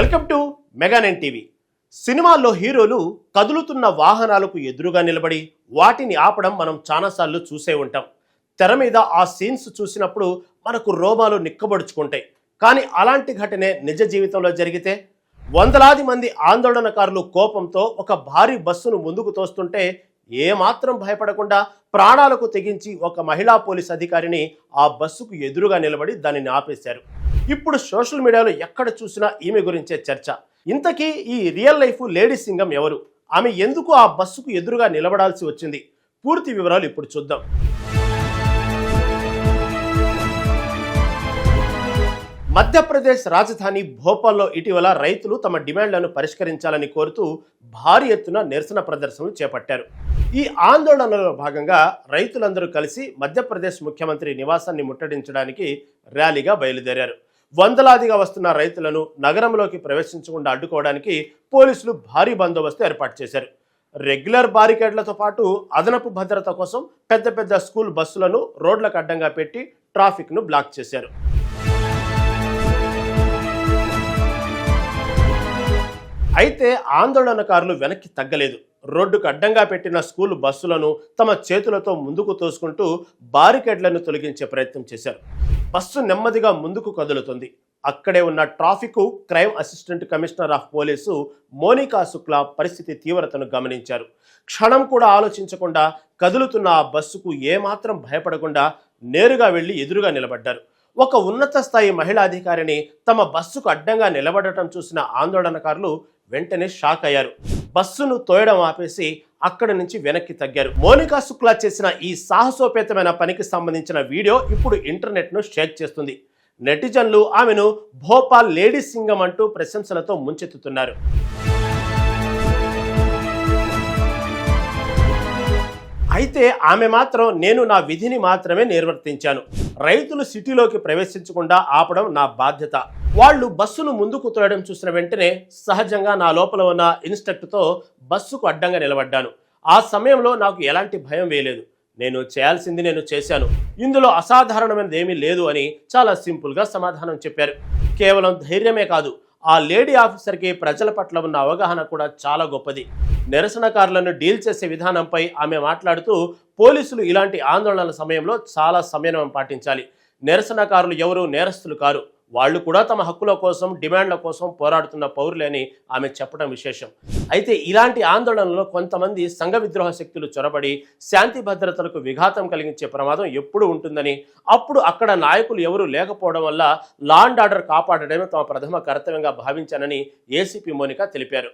Welcome to Mega Nine TV. సినిమాల్లో హీరోలు కదులుతున్న వాహనాలకు ఎదురుగా నిలబడి వాటిని ఆపడం మనం చాలాసార్లు చూసే ఉంటాం. తెర మీద ఆ సీన్స్ చూసినప్పుడు మనకు రోమాలు నిక్కబడుచుకుంటాయి. కానీ అలాంటి ఘటనే నిజ జీవితంలో జరిగితే వందలాది మంది ఆందోళనకారులు కోపంతో ఒక భారీ బస్సును ముందుకు తోస్తుంటే ఏమాత్రం భయపడకుండా ప్రాణాలకు తెగించి ఒక మహిళా పోలీస్ అధికారిని ఆ బస్సుకు ఎదురుగా నిలబడి దానిని ఆపేశారు. ఇప్పుడు సోషల్ మీడియాలో ఎక్కడ చూసినా ఈమె గురించే చర్చ. ఇంతకీ ఈ రియల్ లైఫ్ లేడీ సింగం ఎవరు? ఆమె ఎందుకు ఆ బస్సుకు ఎదురుగా నిలబడాల్సి వచ్చింది? పూర్తి వివరాలు ఇప్పుడు చూద్దాం. మధ్యప్రదేశ్ రాజధాని భోపాల్లో ఇటీవల రైతులు తమ డిమాండ్లను పరిష్కరించాలని కోరుతూ భారీ ఎత్తున నిరసన ప్రదర్శనలు చేపట్టారు. ఈ ఆందోళనలో భాగంగా రైతులందరూ కలిసి మధ్యప్రదేశ్ ముఖ్యమంత్రి నివాసాన్ని ముట్టడించడానికి ర్యాలీగా బయలుదేరారు. వందలాదిగా వస్తున్న రైతులను నగరంలోకి ప్రవేశించకుండా అడ్డుకోవడానికి పోలీసులు భారీ బందోబస్తు ఏర్పాటు చేశారు. రెగ్యులర్ బారికేడ్లతో పాటు అదనపు భద్రత కోసం పెద్ద పెద్ద స్కూల్ బస్సులను రోడ్లకు అడ్డంగా పెట్టి ట్రాఫిక్ను బ్లాక్ చేశారు. అయితే ఆందోళనకారులు వెనక్కి తగ్గలేదు. రోడ్డుకు అడ్డంగా పెట్టిన స్కూల్ బస్సులను తమ చేతులతో ముందుకు తోసుకుంటూ బారికేడ్లను తొలగించే ప్రయత్నం చేశారు. బస్సు నెమ్మదిగా ముందుకు కదులుతుంది. అక్కడే ఉన్న traffic crime assistant commissioner of police Monica Shukla పరిస్థితి తీవ్రతను గమనించారు. క్షణం కూడా ఆలోచించకుండా కదులుతున్న ఆ బస్సుకు ఏమాత్రం భయపడకుండా నేరుగా వెళ్లి ఎదురుగా నిలబడ్డారు. ఒక ఉన్నత స్థాయి మహిళా అధికారిని తమ బస్సుకు అడ్డంగా నిలబడటం చూసిన ఆందోళనకారులు వెంటనే షాక్ అయ్యారు. బస్సును తోయడం ఆపేసి అక్కడి నుంచి వెనక్కి తగ్గారు. మోనికా శుక్లా చేసిన ఈ సాహసోపేతమైన పనికి సంబంధించిన వీడియో ఇప్పుడు ఇంటర్నెట్ను షేక్ చేస్తుంది. నెటిజన్లు ఆమెను భోపాల్ లేడీ సింగం అంటూ ప్రశంసలతో ముంచెత్తుతున్నారు. అయితే ఆమె మాత్రం నేను నా విధిని మాత్రమే నిర్వర్తించాను. రైతులు సిటీలోకి ప్రవేశించకుండా ఆపడం నా బాధ్యత. వాళ్ళు బస్సును ముందుకు తోయడం చూసిన వెంటనే సహజంగా నా లోపల ఉన్న ఇన్స్ట్రక్ట్తో బస్సుకు అడ్డంగా నిలబడ్డాను. ఆ సమయంలో నాకు ఎలాంటి భయం వేయలేదు. నేను చేయాల్సింది నేను చేశాను. ఇందులో అసాధారణమైనది ఏమీ లేదు అని చాలా సింపుల్గా సమాధానం చెప్పారు. కేవలం ధైర్యమే కాదు, ఆ లేడీ ఆఫీసర్కి ప్రజల పట్ల ఉన్న అవగాహన కూడా చాలా గొప్పది. నిరసనకారులను డీల్ చేసే విధానంపై ఆమె మాట్లాడుతూ పోలీసులు ఇలాంటి ఆందోళనల సమయంలో చాలా సంయమనం పాటించాలి. నిరసనకారులు ఎవరు నేరస్తులు కారు. వాళ్ళు కూడా తమ హక్కుల కోసం డిమాండ్ల కోసం పోరాడుతున్న పౌరులే అని ఆమె చెప్పడం విశేషం. అయితే ఇలాంటి ఆందోళనలో కొంతమంది సంఘ విద్రోహ శక్తులు చొరబడి శాంతి భద్రతలకు విఘాతం కలిగించే ప్రమాదం ఎప్పుడు ఉంటుందని, అప్పుడు అక్కడ నాయకులు ఎవరూ లేకపోవడం వల్ల లా అండ్ ఆర్డర్ కాపాడడమే తమ ప్రథమ కర్తవ్యంగా భావించానని ఏసీపీ మోనికా తెలిపారు.